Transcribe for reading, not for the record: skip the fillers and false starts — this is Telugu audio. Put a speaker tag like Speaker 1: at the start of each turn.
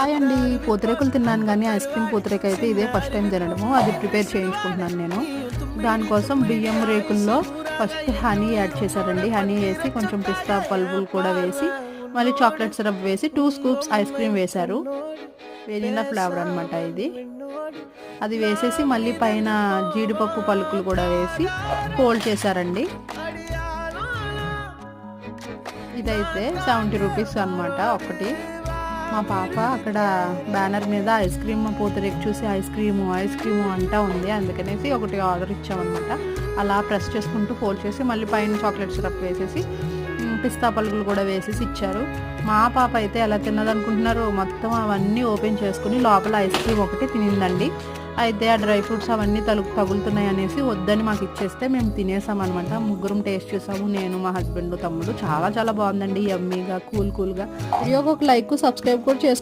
Speaker 1: హాయ్ అండి. పూతరేకులు తిన్నాను కానీ ఐస్ క్రీమ్ పూతరేక అయితే ఇదే ఫస్ట్ టైం తినడము. అది ప్రిపేర్ చేయించుకుంటున్నాను నేను. దానికోసం బియ్యం రేకుల్లో ఫస్ట్ హనీ యాడ్ చేశారండి. హనీ వేసి కొంచెం పిస్తా పలుకులు కూడా వేసి మళ్ళీ చాక్లెట్ సిరప్ వేసి 2 స్కూప్స్ ఐస్ క్రీమ్ వేశారు. వెనిలా ఫ్లేవర్ అనమాట ఇది. అది వేసేసి మళ్ళీ పైన జీడిపప్పు పలుకులు కూడా వేసి ఫోల్డ్ చేశారండి. ఇదైతే 70 రూపీస్ అనమాట ఒకటి. మా పాప అక్కడ బ్యానర్ మీద ఐస్ క్రీమ్ పూతరేకు చూసి ఐస్ క్రీము అంటా ఉంది. అందుకనేసి ఒకటి ఆర్డర్ ఇచ్చామన్నమాట. అలా ప్రెస్ చేసుకుంటూ ఫోల్డ్ చేసి మళ్ళీ పైన చాక్లెట్ సిరప్ వేసేసి పిస్తా పలుకులు కూడా వేసేసి ఇచ్చారు. మా పాప అయితే ఎలా తిన్నదనుకుంటున్నారు, మొత్తం అవన్నీ ఓపెన్ చేసుకుని లోపల ఐస్ క్రీమ్ ఒకటి తినిందండి. అయితే ఆ డ్రై ఫ్రూట్స్ అవన్నీ తగులుతున్నాయి అనేసి వద్దని మాకు ఇచ్చేస్తే మేము తినేసామన్నమాట. ముగ్గురం టేస్ట్ చేసాము, నేను, మా హస్బెండ్, తమ్ముడు. చాలా చాలా బాగుందండి, యమ్మీగా, కూల్గా. వీడియోకి ఒక లైక్, సబ్స్క్రైబ్ కూడా చేసుకోండి.